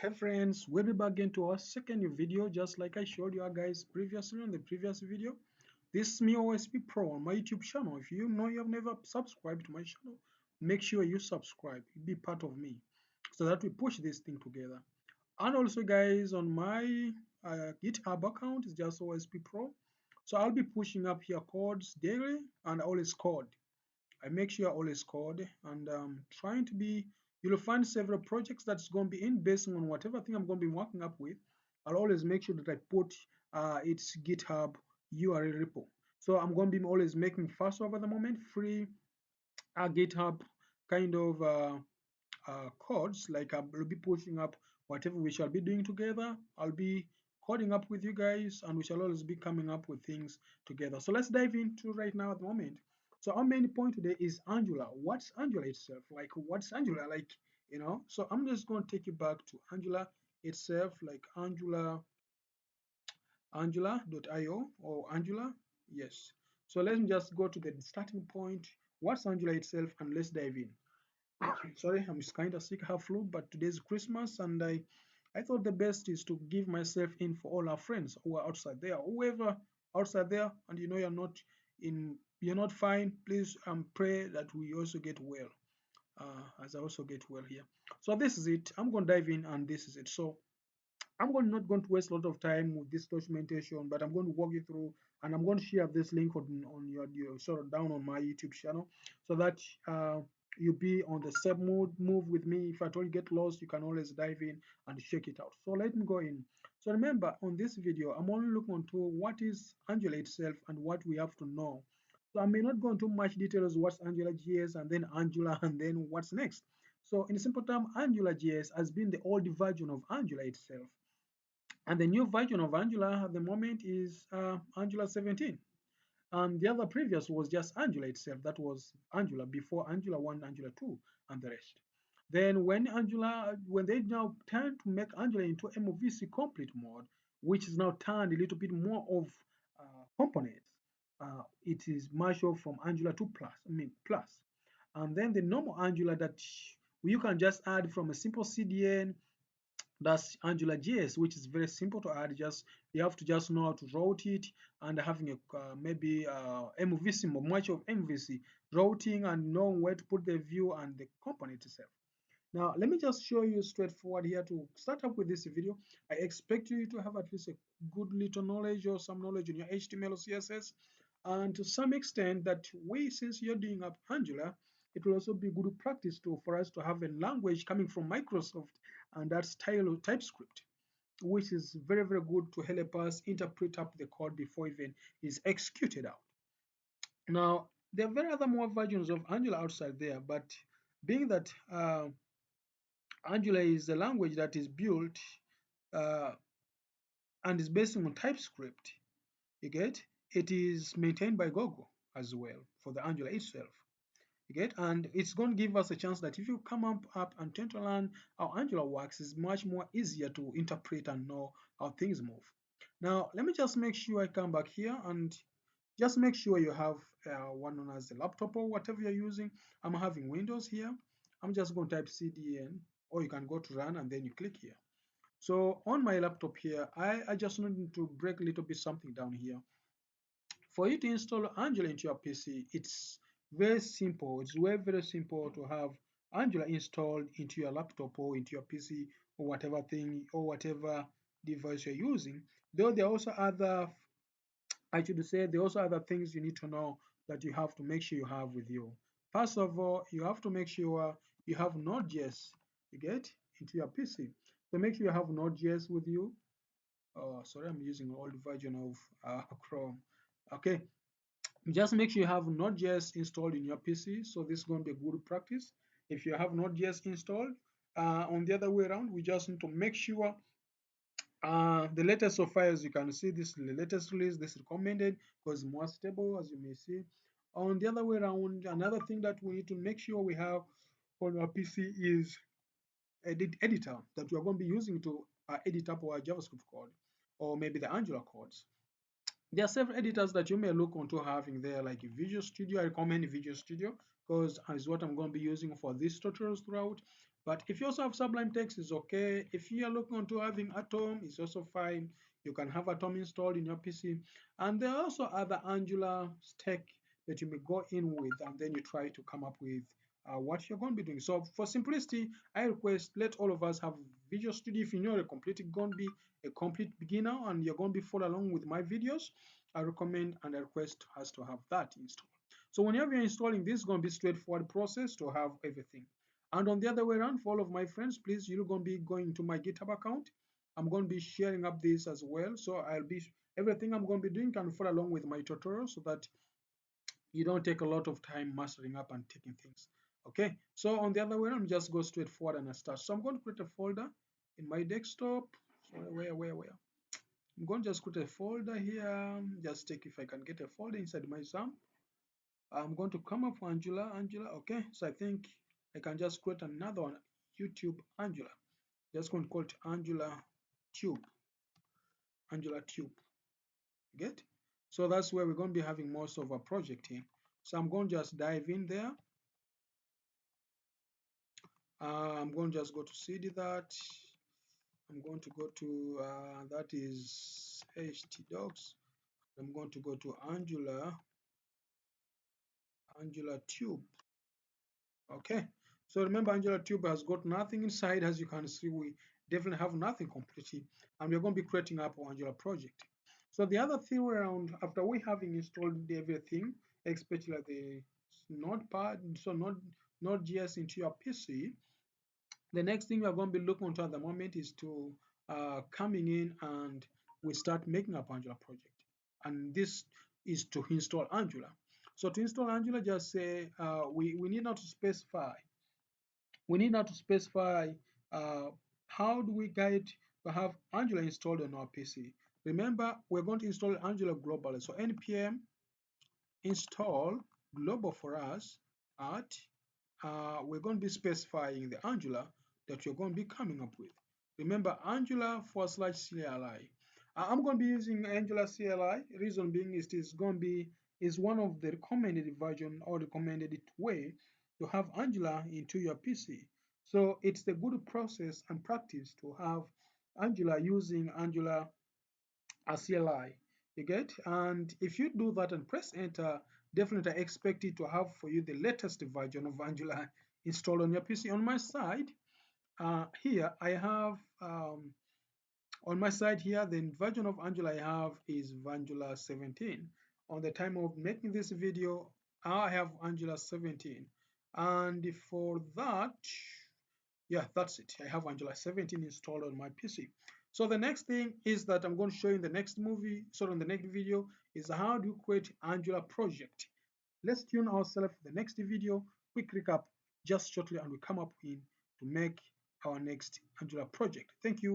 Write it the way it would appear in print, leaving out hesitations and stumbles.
Hey friends, we'll be back into our second video just like I showed you guys previously on the previous video. This is me OSP Pro on my YouTube channel. If you know you have never subscribed to my channel, make sure you subscribe, be part of me so that we push this thing together. And also guys, on my GitHub account is just OSP Pro. So I'll be pushing up here codes daily and always code. I make sure I always code and trying to be, you'll find several projects that's going to be in based on whatever thing I'm going to be working up with. I'll always make sure that I put its GitHub URL repo. So I'm going to be always making fast over the moment free GitHub kind of codes. Like I'll be pushing up whatever we shall be doing together. I'll be coding up with you guys and we shall always be coming up with things together. So let's dive into right now at the moment. So our main point today is Angular. What's Angular itself? Like what's Angular like, So I'm just going to take you back to Angular itself, like Angular.io or Angular. Yes. So let's just go to the starting point. What's Angular itself and let's dive in. Sorry, I'm kind of sick, have flu, but today's Christmas, and I thought the best is to give myself in for all our friends who are outside there, whoever outside there, and you know you're not fine. Please pray that we also get well, as I also get well here. So this is it. I'm going to dive in, and this is it. So not going to waste a lot of time with this documentation, but I'm going to walk you through, and I'm going to share this link on your sort of down on my YouTube channel, so that you'll be on the same move with me. If at all you get lost, you can always dive in and check it out. So let me go in. So remember, on this video, I'm only looking into what is Angular itself and what we have to know. So I may not go into much details what's Angular JS and then Angular and then what's next. So in simple term, Angular JS has been the old version of Angular itself. And the new version of Angular at the moment is Angular 17. And the other previous was just Angular itself. That was Angular before Angular 1, Angular 2, and the rest. Then when they now turned to make Angular into MVC complete mode, which is now turned a little bit more of components, it is merged off from Angular 2 plus, plus. And then the normal Angular that you can just add from a simple CDN, that's Angular JS, which is very simple to add. Just you have to just know how to route it and having a maybe MVC, much of MVC routing and knowing where to put the view and the component itself. Now, let me just show you straightforward here to start up with this video. I expect you to have at least a good little knowledge or some knowledge in your HTML or CSS. And to some extent that since you're doing up Angular, it will also be good practice for us to have a language coming from Microsoft, and that's TypeScript, which is very, very good to help us interpret up the code before even is executed out. Now, there are very other more versions of Angular outside there, but being that Angular is a language that is built uh, and is based on TypeScript, you get, it is maintained by Google as well for the Angular itself. You get, and it's going to give us a chance that if you come up and tend to learn how Angular works, it's much more easier to interpret and know how things move. Now, let me just make sure I come back here and just make sure you have one known as a laptop or whatever you're using. I'm having Windows here. I'm just going to type CDN, or you can go to run and then you click here. So on my laptop here, I just need to break a little bit something down here. For you to install Angular into your PC, it's very simple. It's very, very simple to have Angular installed into your laptop or into your PC or whatever thing or whatever device you're using. Though there are also other, I should say, there are also other things you need to know that you have to make sure you have with you. First of all, you have to make sure you have Node.js, you get, into your PC. So make sure you have Node.js with you. Oh, sorry, I'm using an old version of Chrome. Okay, just make sure you have Node.js installed in your PC. So this is going to be a good practice. If you have Node.js installed, on the other way around, we just need to make sure the latest of files, you can see this the latest release, this recommended because more stable, as you may see. On the other way around, another thing that we need to make sure we have on our PC is editor that we are going to be using to edit up our JavaScript code or maybe the Angular codes. There are several editors that you may look onto having there, like Visual Studio. I recommend Visual Studio because is what I'm going to be using for these tutorials throughout. But if you also have Sublime Text, it's okay. If you are looking into having Atom, it's also fine. You can have Atom installed in your PC. And there are also other Angular stack that you may go in with, and then you try to come up with what you're going to be doing. So for simplicity, I request let all of us have Visual Studio. If you're going to be a complete beginner and you're going to be follow along with my videos, I recommend and I request us to have that installed. So whenever you're installing this, is going to be straightforward process to have everything. And on the other way around, for all of my friends, please, you're going to be going to my GitHub account. I'm going to be sharing up this as well. So I'll be everything I'm going to be doing can follow along with my tutorial so that you don't take a lot of time mastering up and taking things. Okay, so on the other way around, just go straight forward and I start. So I'm going to create a folder in my desktop. So where? I'm going to just create a folder here. Just check if I can get a folder inside my XAMPP. I'm going to come up for Angular. Okay, so I think I can just create another one, YouTube Angular. Just going to call it Tube. Angular Tube. Get? So that's where we're going to be having most of our project here. So I'm going to just dive in there. I'm going to just go to CD that. I'm going to go to that is htdocs. I'm going to go to Angular Tube. Okay, so remember Angular Tube has got nothing inside. As you can see, we definitely have nothing completely, and we're going to be creating up our Angular project. So the other thing around, after we having installed everything, especially the Notepad, so Node.js into your PC, the next thing we're going to be looking into at the moment is to coming in and we start making up Angular project. And this is to install Angular. So to install Angular, just say we need now to specify. We need now to specify how do we guide to have Angular installed on our PC. Remember, we're going to install Angular globally. So npm install global for us at we're going to be specifying the Angular that you're going to be coming up with. Remember Angular /CLI. I'm going to be using Angular CLI. Reason being is it's going to be is one of the recommended version or recommended way to have Angular into your PC. So it's a good process and practice to have Angular using Angular CLI. You get? And if you do that and press enter, definitely I expect it to have for you the latest version of Angular installed on your PC. On my side, here I have on my side here the version of Angular I have is Angular 17. On the time of making this video, I have Angular 17, and for that, yeah, that's it. I have Angular 17 installed on my PC. So the next thing is that I'm going to show you in the next in the next video is how do you create Angular project. Let's tune ourselves for the next video. Quick recap just shortly and we come up in to make our next Angular project. Thank you.